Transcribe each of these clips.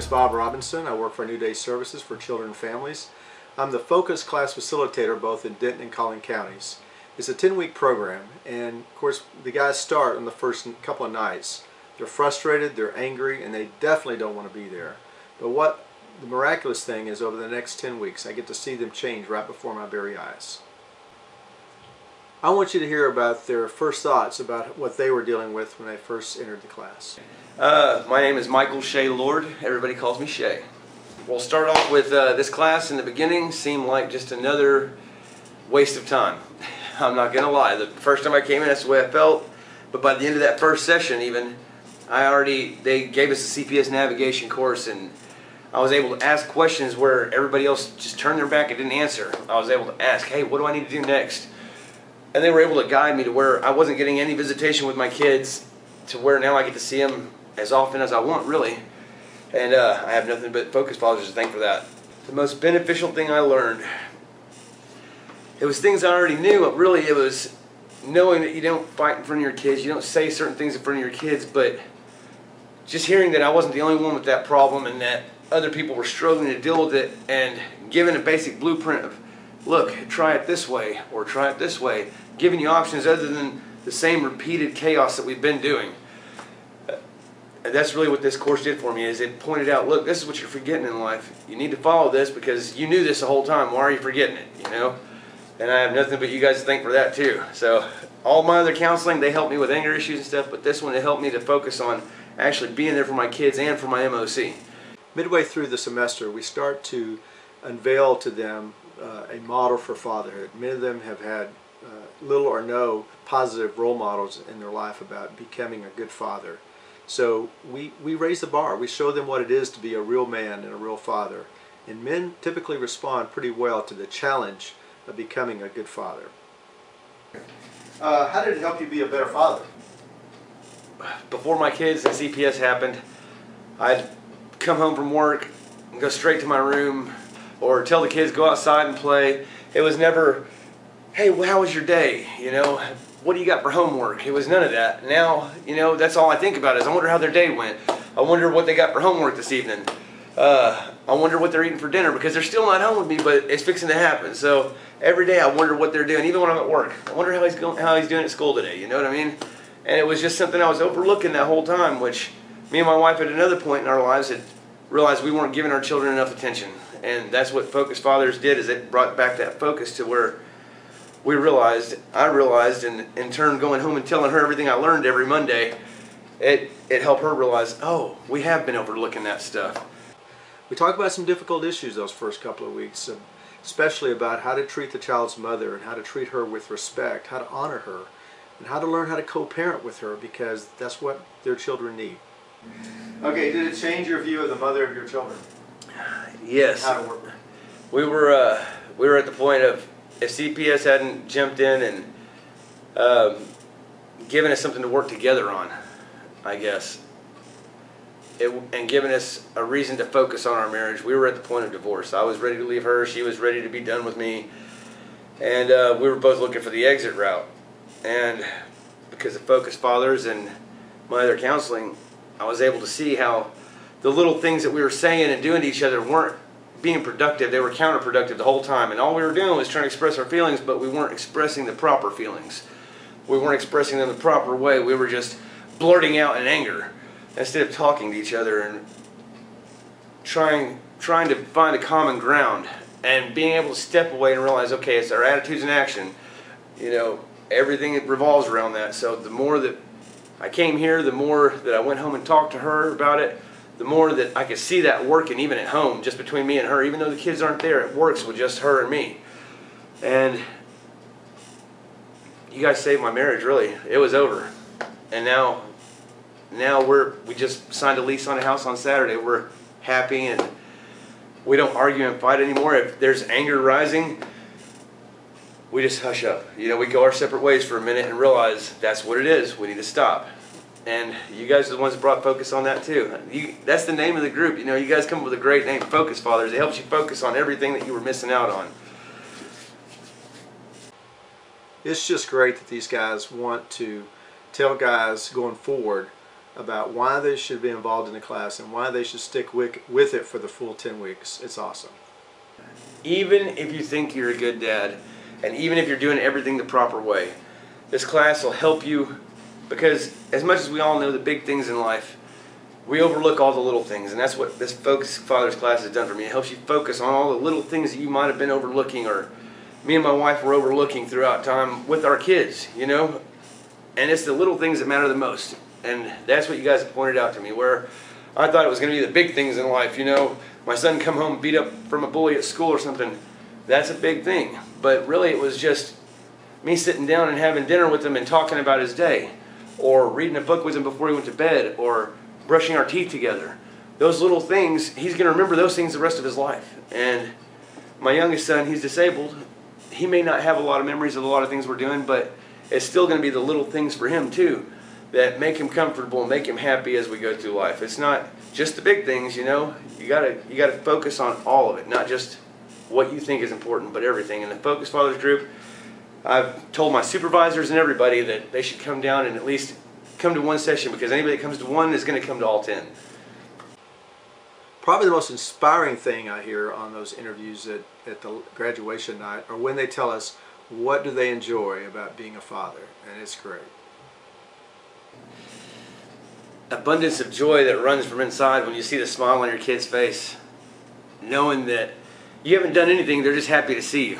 Bob Robinson. I work for NewDay's Services for Children and Families. I'm the Focus class facilitator both in Denton and Collin counties. It's a 10-week program, and of course the guys start on the first couple of nights. They're frustrated, they're angry, and they definitely don't want to be there. But what the miraculous thing is, over the next 10 weeks I get to see them change right before my very eyes. I want you to hear about their first thoughts about what they were dealing with when they first entered the class. My name is Michael Shae Lord. Everybody calls me Shae. We'll start off with this class in the beginning seemed like just another waste of time. I'm not going to lie. The first time I came in, that's the way I felt. But by the end of that first session even, they gave us a CPS navigation course, and I was able to ask questions where everybody else just turned their back and didn't answer. I was able to ask, hey, what do I need to do next? And they were able to guide me to where I wasn't getting any visitation with my kids, to where now I get to see them as often as I want, really. And I have nothing but Focus Fathers to thank for that. The most beneficial thing I learned, it was things I already knew, but really it was knowing that you don't fight in front of your kids, you don't say certain things in front of your kids, but just hearing that I wasn't the only one with that problem and that other people were struggling to deal with it, and giving a basic blueprint of, look, try it this way or try it this way, giving you options other than the same repeated chaos that we've been doing. And that's really what this course did for me, is it pointed out, look, this is what you're forgetting in life. You need to follow this because you knew this the whole time. Why are you forgetting it, you know? And I have nothing but you guys to thank for that too. So all my other counseling, they helped me with anger issues and stuff, but this one, it helped me to focus on actually being there for my kids and for my MOC. Midway through the semester, we start to unveil to them a model for fatherhood. Many of them have had little or no positive role models in their life about becoming a good father. So we raise the bar. We show them what it is to be a real man and a real father. And men typically respond pretty well to the challenge of becoming a good father. How did it help you be a better father? Before my kids and CPS happened, I'd come home from work and go straight to my room, or tell the kids go outside and play. It was never, hey, well, how was your day? You know, what do you got for homework? It was none of that. Now, you know, that's all I think about is I wonder how their day went. I wonder what they got for homework this evening. I wonder what they're eating for dinner, because they're still not home with me, but it's fixing to happen. So every day I wonder what they're doing, even when I'm at work. I wonder how he's doing at school today, you know what I mean? And it was just something I was overlooking that whole time, which me and my wife at another point in our lives had realized we weren't giving our children enough attention. And that's what Focus Fathers did, is it brought back that focus to where I realized, and in turn going home and telling her everything I learned every Monday, it helped her realize, oh, we have been overlooking that stuff. We talk about some difficult issues those first couple of weeks, especially about how to treat the child's mother and how to treat her with respect, how to honor her, and how to learn how to co-parent with her, because that's what their children need. Okay, did it change your view of the mother of your children? Yes. How to work? We were at the point of, if CPS hadn't jumped in and given us something to work together on, I guess, and given us a reason to focus on our marriage, we were at the point of divorce. I was ready to leave her. She was ready to be done with me. And we were both looking for the exit route. And because of Focus Fathers and my other counseling, I was able to see how the little things that we were saying and doing to each other weren't being productive. They were counterproductive the whole time. And all we were doing was trying to express our feelings, but we weren't expressing the proper feelings. We weren't expressing them the proper way. We were just blurting out in anger instead of talking to each other and trying to find a common ground, and being able to step away and realize, okay, it's our attitudes and action. You know, everything revolves around that. So the more that I came here, the more that I went home and talked to her about it, the more that I could see that working even at home, just between me and her. Even though the kids aren't there, it works with just her and me. And you guys saved my marriage, really. It was over. And now we just signed a lease on a house on Saturday. We're happy, and we don't argue and fight anymore. If there's anger rising, we just hush up. You know, we go our separate ways for a minute and realize that's what it is. We need to stop. And you guys are the ones that brought focus on that too. That's the name of the group. You know, you guys come up with a great name, Focus Fathers. It helps you focus on everything that you were missing out on. It's just great that these guys want to tell guys going forward about why they should be involved in the class and why they should stick with it for the full 10 weeks. It's awesome. Even if you think you're a good dad, and even if you're doing everything the proper way, this class will help you, because as much as we all know the big things in life, we overlook all the little things, and that's what this Focus Fathers class has done for me. It helps you focus on all the little things that you might have been overlooking, or me and my wife were overlooking throughout time with our kids, you know? And it's the little things that matter the most. And that's what you guys have pointed out to me, where I thought it was going to be the big things in life, you know? My son come home beat up from a bully at school or something. That's a big thing. But really it was just me sitting down and having dinner with him and talking about his day, or reading a book with him before he went to bed, or brushing our teeth together. Those little things, he's going to remember those things the rest of his life. And my youngest son, he's disabled. He may not have a lot of memories of a lot of things we're doing, but it's still going to be the little things for him too that make him comfortable, make him happy as we go through life. It's not just the big things, you know. You gotta focus on all of it, not just what you think is important, but everything. In the Focus Fathers group, I've told my supervisors and everybody that they should come down and at least come to one session, because anybody that comes to one is going to come to all 10. Probably the most inspiring thing I hear on those interviews at the graduation night are when they tell us what do they enjoy about being a father, and it's great. Abundance of joy that runs from inside when you see the smile on your kid's face, knowing that you haven't done anything, they're just happy to see you.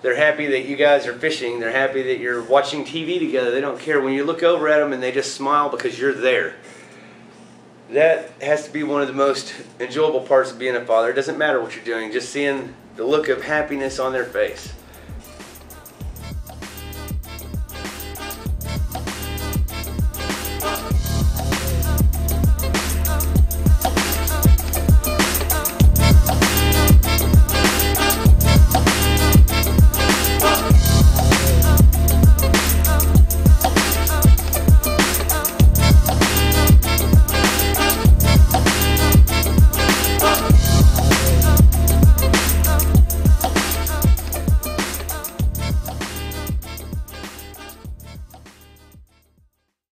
They're happy that you guys are fishing. They're happy that you're watching TV together. They don't care. When you look over at them and they just smile because you're there. That has to be one of the most enjoyable parts of being a father. It doesn't matter what you're doing, just seeing the look of happiness on their face.